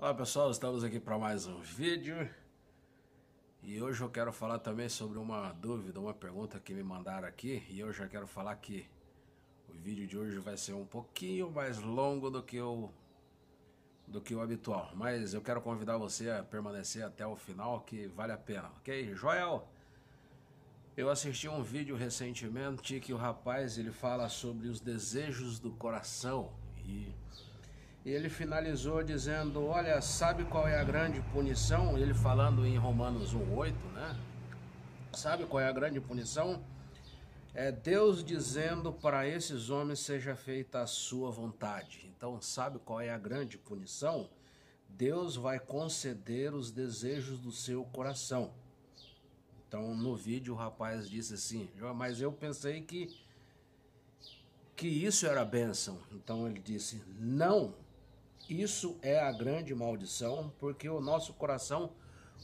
Olá pessoal, estamos aqui para mais um vídeo e hoje eu quero falar também sobre uma dúvida, uma pergunta que me mandaram aqui, e eu já quero falar que o vídeo de hoje vai ser um pouquinho mais longo do que o habitual, mas eu quero convidar você a permanecer até o final, que vale a pena, ok? Joel, eu assisti um vídeo recentemente que o rapaz ele fala sobre os desejos do coração e ele finalizou dizendo, olha, sabe qual é a grande punição? Ele falando em Romanos 1:8, né? Sabe qual é a grande punição? É Deus dizendo para esses homens seja feita a sua vontade. Então, sabe qual é a grande punição? Deus vai conceder os desejos do seu coração. Então, no vídeo o rapaz disse assim, mas eu pensei que isso era bênção. Então ele disse, não. Isso é a grande maldição, porque o nosso coração,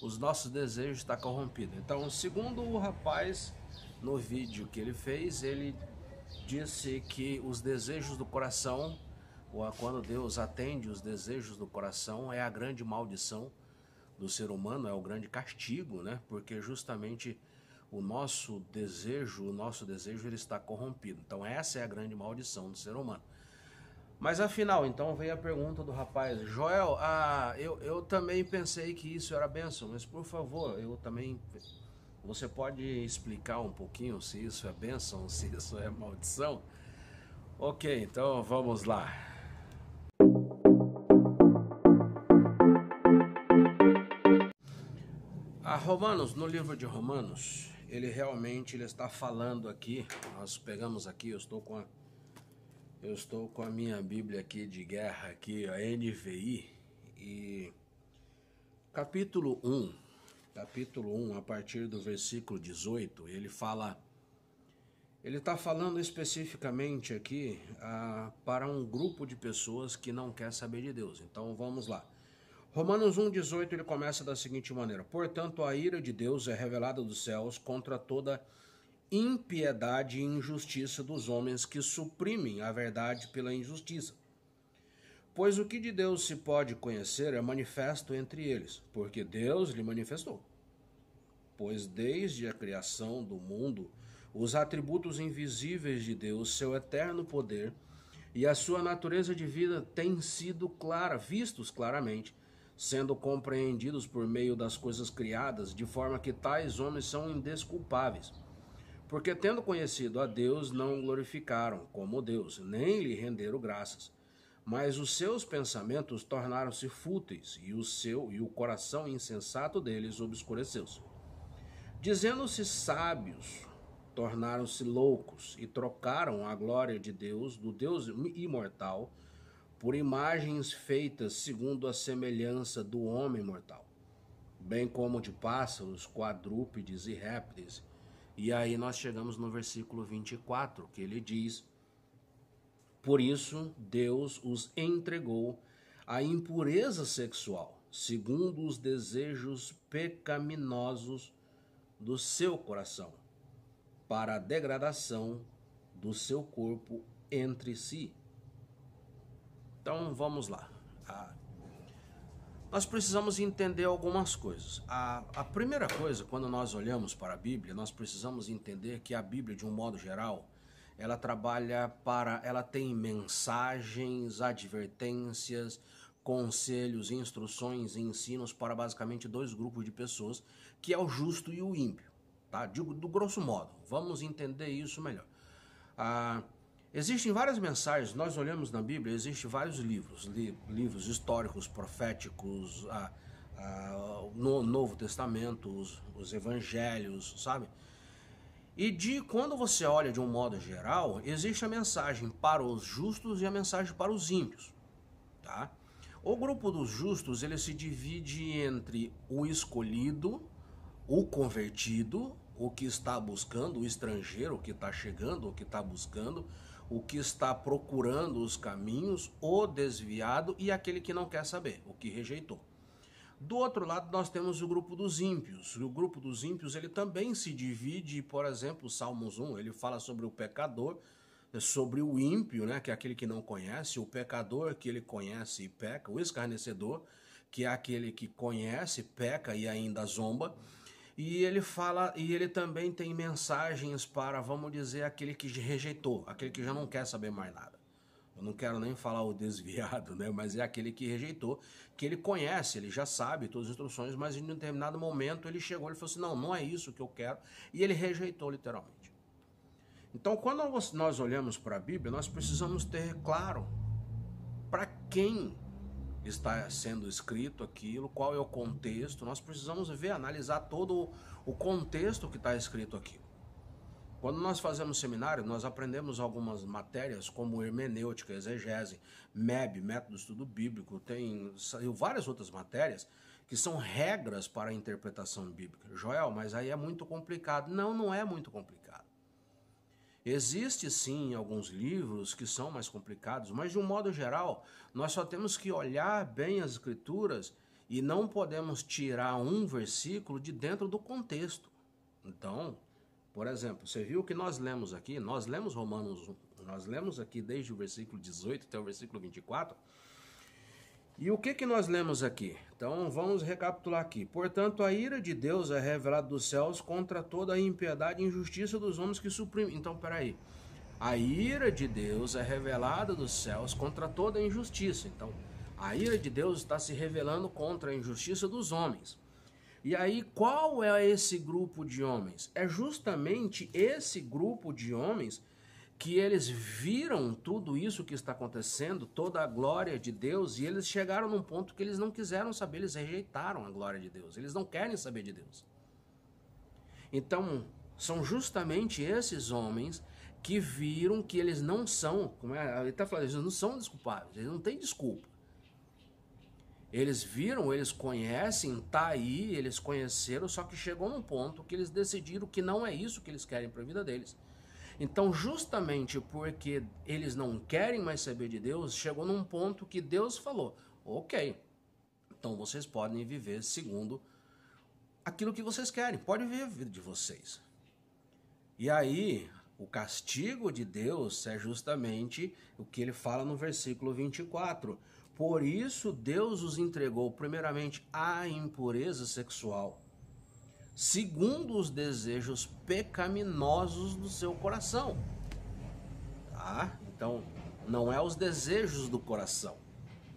os nossos desejos estão corrompidos. Então, segundo o rapaz, no vídeo que ele fez, ele disse que os desejos do coração, ou quando Deus atende os desejos do coração, é a grande maldição do ser humano, é o grande castigo, né? Porque justamente o nosso desejo ele está corrompido. Então, essa é a grande maldição do ser humano. Mas afinal, então veio a pergunta do rapaz, Joel, eu também pensei que isso era bênção, mas por favor, você pode explicar um pouquinho se isso é bênção, se isso é maldição? Ok, então vamos lá. No livro de Romanos, ele realmente está falando aqui, nós pegamos aqui, eu estou com a minha Bíblia aqui de guerra, aqui, a NVI, e capítulo 1, a partir do versículo 18, ele está falando especificamente aqui para um grupo de pessoas que não quer saber de Deus. Então vamos lá. Romanos 1:18, ele começa da seguinte maneira: portanto, a ira de Deus é revelada dos céus contra toda impiedade e injustiça dos homens que suprimem a verdade pela injustiça. Pois o que de Deus se pode conhecer é manifesto entre eles, porque Deus lhe manifestou. Pois desde a criação do mundo, os atributos invisíveis de Deus, seu eterno poder e a sua natureza de vida têm sido vistos claramente, sendo compreendidos por meio das coisas criadas, de forma que tais homens são indesculpáveis. Porque tendo conhecido a Deus, não o glorificaram como Deus, nem lhe renderam graças. Mas os seus pensamentos tornaram-se fúteis, e o coração insensato deles obscureceu-se. Dizendo-se sábios, tornaram-se loucos, e trocaram a glória de Deus, do Deus imortal, por imagens feitas segundo a semelhança do homem mortal, bem como de pássaros, quadrúpedes e répteis. E aí nós chegamos no versículo 24, que ele diz: por isso Deus os entregou à impureza sexual, segundo os desejos pecaminosos do seu coração, para a degradação do seu corpo entre si. Então vamos lá. Nós precisamos entender algumas coisas. A primeira coisa, quando nós olhamos para a Bíblia, nós precisamos entender que a Bíblia, de um modo geral, ela tem mensagens, advertências, conselhos, instruções e ensinos para basicamente dois grupos de pessoas, que é o justo e o ímpio, tá? Do grosso modo, vamos entender isso melhor. Existem várias mensagens, nós olhamos na Bíblia, existem vários livros históricos, proféticos, no Novo Testamento, os evangelhos, sabe? E quando você olha de um modo geral, existe a mensagem para os justos e a mensagem para os ímpios, tá? O grupo dos justos, ele se divide entre o escolhido, o convertido, o que está buscando, o estrangeiro, o que está chegando, o que está buscando, o que está procurando os caminhos, o desviado e aquele que não quer saber, o que rejeitou. Do outro lado, nós temos o grupo dos ímpios. O grupo dos ímpios, ele também se divide, por exemplo, Salmos 1, ele fala sobre o pecador, sobre o ímpio, né, que é aquele que não conhece, o pecador que ele conhece e peca, o escarnecedor, que é aquele que conhece, peca e ainda zomba. E ele fala, e ele também tem mensagens para, vamos dizer, aquele que rejeitou, aquele que já não quer saber mais nada. Eu não quero nem falar o desviado, né? Mas é aquele que rejeitou, que ele conhece, ele já sabe todas as instruções, mas em um determinado momento ele chegou e falou assim, não, não é isso que eu quero, e ele rejeitou literalmente. Então, quando nós olhamos para a Bíblia, nós precisamos ter claro para quem está sendo escrito aquilo, qual é o contexto, nós precisamos ver, analisar todo o contexto que está escrito aqui. Quando nós fazemos seminário, nós aprendemos algumas matérias como hermenêutica, exegese, MEB, método de estudo bíblico, tem várias outras matérias que são regras para a interpretação bíblica. Joel, mas aí é muito complicado. Não, não é muito complicado. Existe sim alguns livros que são mais complicados, mas de um modo geral, nós só temos que olhar bem as escrituras e não podemos tirar um versículo de dentro do contexto. Então, por exemplo, você viu que nós lemos aqui, nós lemos Romanos 1, nós lemos aqui desde o versículo 18 até o versículo 24, e o que nós lemos aqui? Então vamos recapitular aqui. Portanto, a ira de Deus é revelada dos céus contra toda a impiedade e injustiça dos homens que suprimem. Então, peraí. A ira de Deus é revelada dos céus contra toda a injustiça. Então, a ira de Deus está se revelando contra a injustiça dos homens. E aí, qual é esse grupo de homens? É justamente esse grupo de homens que eles viram tudo isso que está acontecendo, toda a glória de Deus, e eles chegaram num ponto que eles não quiseram saber, eles rejeitaram a glória de Deus, eles não querem saber de Deus. Então, são justamente esses homens que viram que eles não são, como ele está falando, eles não são desculpáveis, eles não têm desculpa. Eles viram, eles conhecem, tá aí, eles conheceram, só que chegou num ponto que eles decidiram que não é isso que eles querem para a vida deles. Então, justamente porque eles não querem mais saber de Deus, chegou num ponto que Deus falou, ok, então vocês podem viver segundo aquilo que vocês querem, pode viver a vida de vocês. E aí, o castigo de Deus é justamente o que ele fala no versículo 24. Por isso, Deus os entregou primeiramente à impureza sexual, segundo os desejos pecaminosos do seu coração. Tá? Então, não é os desejos do coração,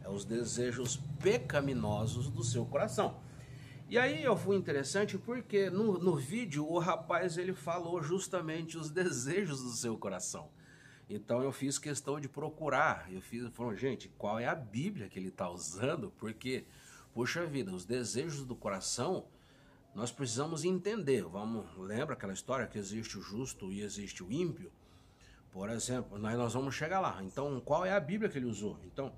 é os desejos pecaminosos do seu coração. E aí eu fui interessante porque no vídeo o rapaz ele falou justamente os desejos do seu coração. Então eu fiz questão de procurar, falei, gente, qual é a Bíblia que ele está usando? Porque, poxa vida, os desejos do coração, nós precisamos entender. Lembra aquela história que existe o justo e existe o ímpio? Por exemplo, nós vamos chegar lá. Então, qual é a Bíblia que ele usou? Então,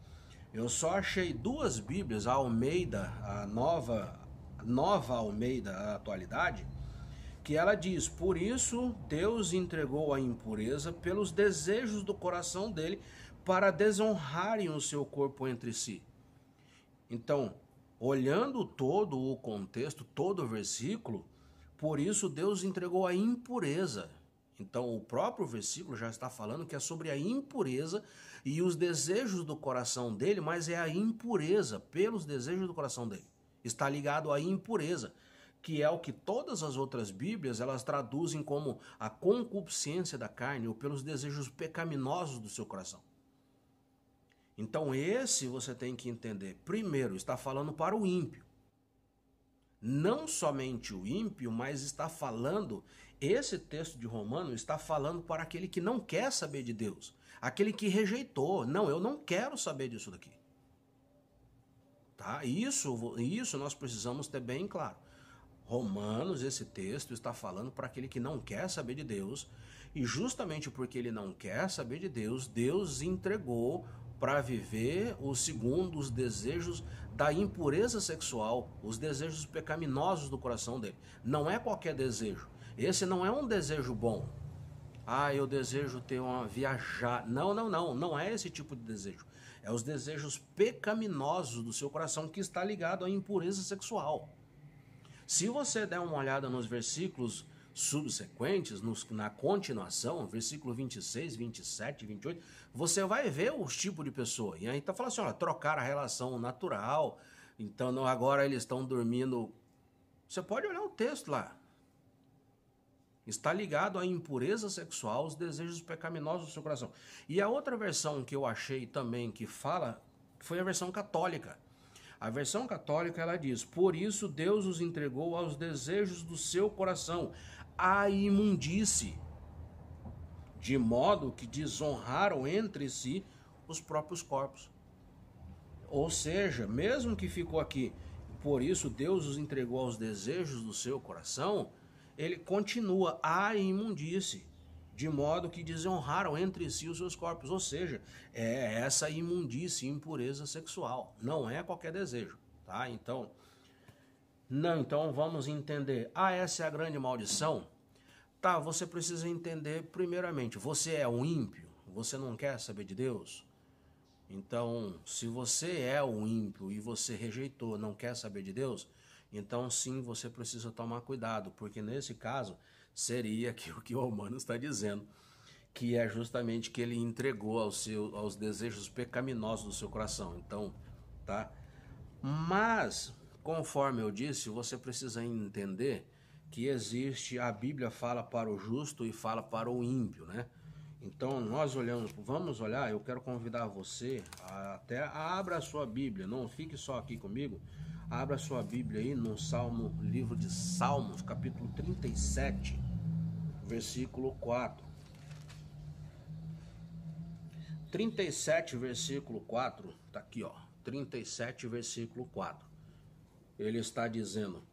eu só achei duas Bíblias, a Almeida, a nova Almeida, a atualidade, que ela diz, por isso Deus entregou a impureza pelos desejos do coração dele para desonrarem o seu corpo entre si. Então, olhando todo o contexto, todo o versículo, por isso Deus entregou a impureza. Então, o próprio versículo já está falando que é sobre a impureza e os desejos do coração dele, mas é a impureza pelos desejos do coração dele. Está ligado à impureza, que é o que todas as outras Bíblias elas traduzem como a concupiscência da carne ou pelos desejos pecaminosos do seu coração. Então esse você tem que entender. Primeiro, está falando para o ímpio. Não somente o ímpio, mas está falando, esse texto de Romanos está falando para aquele que não quer saber de Deus. Aquele que rejeitou. Não, eu não quero saber disso daqui. Tá? Isso nós precisamos ter bem claro. Romanos, esse texto está falando para aquele que não quer saber de Deus, e justamente porque ele não quer saber de Deus, Deus entregou para viver segundo os desejos da impureza sexual, os desejos pecaminosos do coração dele. Não é qualquer desejo. Esse não é um desejo bom. Ah, eu desejo ter viajar. Não é esse tipo de desejo. É os desejos pecaminosos do seu coração que está ligado à impureza sexual. Se você der uma olhada nos versículos subsequentes, na continuação, versículo 26, 27, 28, você vai ver os tipos de pessoa. E aí está falando assim, olha, trocar a relação natural Então não, agora eles estão dormindo. Você pode olhar o texto lá. Está ligado à impureza sexual, aos desejos pecaminosos do seu coração. E a outra versão que eu achei também que fala foi a versão católica. A versão católica ela diz: por isso Deus os entregou aos desejos do seu coração, à imundície, de modo que desonraram entre si os próprios corpos. Ou seja, mesmo que ficou aqui, por isso Deus os entregou aos desejos do seu coração, ele continua à imundície, de modo que desonraram entre si os seus corpos. Ou seja, é essa imundície, impureza sexual, não é qualquer desejo, tá? Então, vamos entender. Essa é a grande maldição? Tá, você precisa entender primeiramente, você é um ímpio, você não quer saber de Deus? Então, se você é um ímpio e você rejeitou, não quer saber de Deus, então sim, você precisa tomar cuidado, porque nesse caso seria o que o Romano está dizendo, que é justamente que ele entregou aos desejos pecaminosos do seu coração. Então, tá? Mas, conforme eu disse, você precisa entender que existe, a Bíblia fala para o justo e fala para o ímpio, né? Então, vamos olhar, eu quero convidar você até abra a sua Bíblia, não fique só aqui comigo, abra a sua Bíblia aí no livro de Salmos, capítulo 37, versículo 4. 37, versículo 4, tá aqui, ó, 37, versículo 4. Ele está dizendo: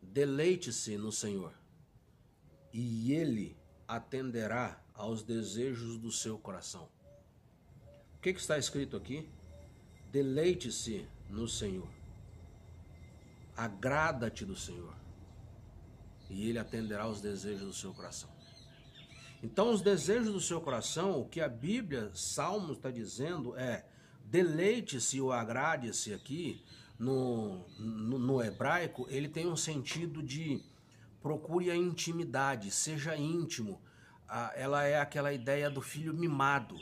deleite-se no Senhor, e Ele atenderá aos desejos do seu coração. O que está escrito aqui? Deleite-se no Senhor. Agrada-te do Senhor, e Ele atenderá aos desejos do seu coração. Então, os desejos do seu coração, o que a Bíblia, Salmos, está dizendo é: deleite-se ou agrade-se aqui, no hebraico, ele tem um sentido de procure a intimidade, seja íntimo. Ela é aquela ideia do filho mimado.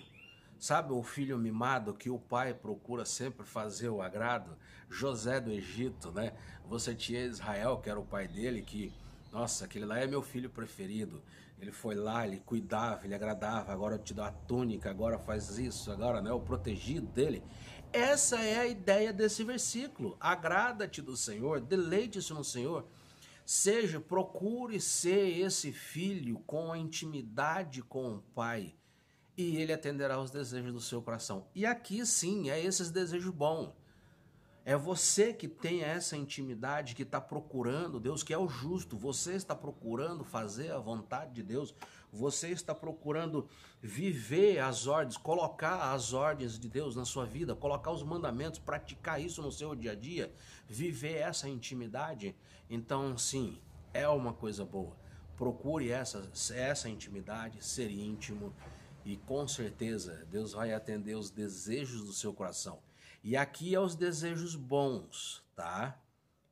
Sabe o filho mimado que o pai procura sempre fazer o agrado? José do Egito, né? Você tinha Israel, que era o pai dele, que, nossa, aquele lá é meu filho preferido. Ele foi lá, ele cuidava, ele agradava, agora eu te dou a túnica, agora faz isso, agora, né, o protegido dele. Essa é a ideia desse versículo. Agrada-te do Senhor, deleite-se no Senhor. Procure ser esse filho com a intimidade com o pai, e ele atenderá aos desejos do seu coração. E aqui sim, é esses desejos bons. É você que tem essa intimidade, que está procurando Deus, que é o justo. Você está procurando fazer a vontade de Deus. Você está procurando viver as ordens, colocar as ordens de Deus na sua vida, colocar os mandamentos, praticar isso no seu dia a dia, viver essa intimidade. Então, sim, é uma coisa boa. Procure essa intimidade, ser íntimo, e com certeza Deus vai atender os desejos do seu coração. E aqui é os desejos bons, tá?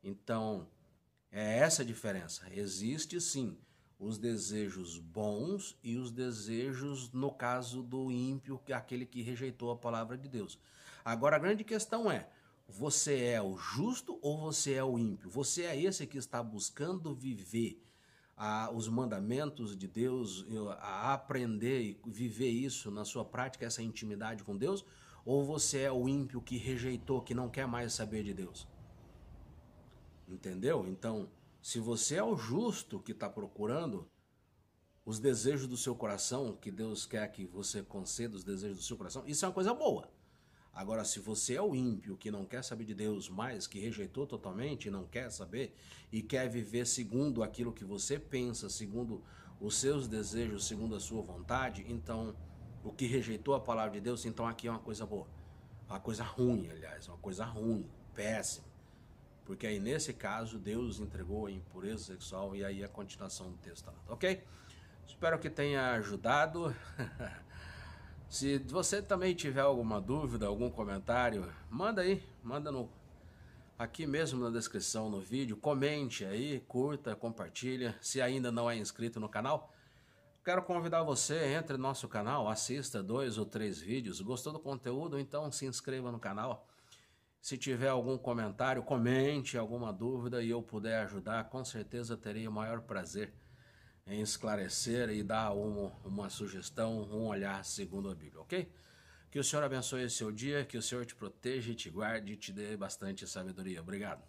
Então, é essa a diferença. Existe sim os desejos bons e os desejos, no caso do ímpio, que é aquele que rejeitou a palavra de Deus. Agora, a grande questão é: você é o justo ou você é o ímpio? Você é esse que está buscando viver os mandamentos de Deus, a aprender e viver isso na sua prática, essa intimidade com Deus? Ou você é o ímpio que rejeitou, que não quer mais saber de Deus? Entendeu? Então, se você é o justo que está procurando os desejos do seu coração, que Deus quer que você conceda os desejos do seu coração, isso é uma coisa boa. Agora, se você é o ímpio que não quer saber de Deus mais, que rejeitou totalmente, não quer saber e quer viver segundo aquilo que você pensa, segundo os seus desejos, segundo a sua vontade, então, o que rejeitou a palavra de Deus, então aqui é uma coisa boa. Uma coisa ruim, aliás, uma coisa ruim, péssima. Porque aí, nesse caso, Deus entregou a impureza sexual, e aí a continuação do texto tá, ok? Espero que tenha ajudado. Se você também tiver alguma dúvida, algum comentário, manda aí, aqui mesmo na descrição no vídeo, comente aí, curta, compartilha. Se ainda não é inscrito no canal, quero convidar você, entre no nosso canal, assista 2 ou 3 vídeos. Gostou do conteúdo? Então se inscreva no canal Se tiver algum comentário, comente alguma dúvida e eu puder ajudar, com certeza terei o maior prazer em esclarecer e dar uma sugestão, um olhar segundo a Bíblia, ok? Que o Senhor abençoe esse seu dia, que o Senhor te proteja, te guarde e te dê bastante sabedoria. Obrigado.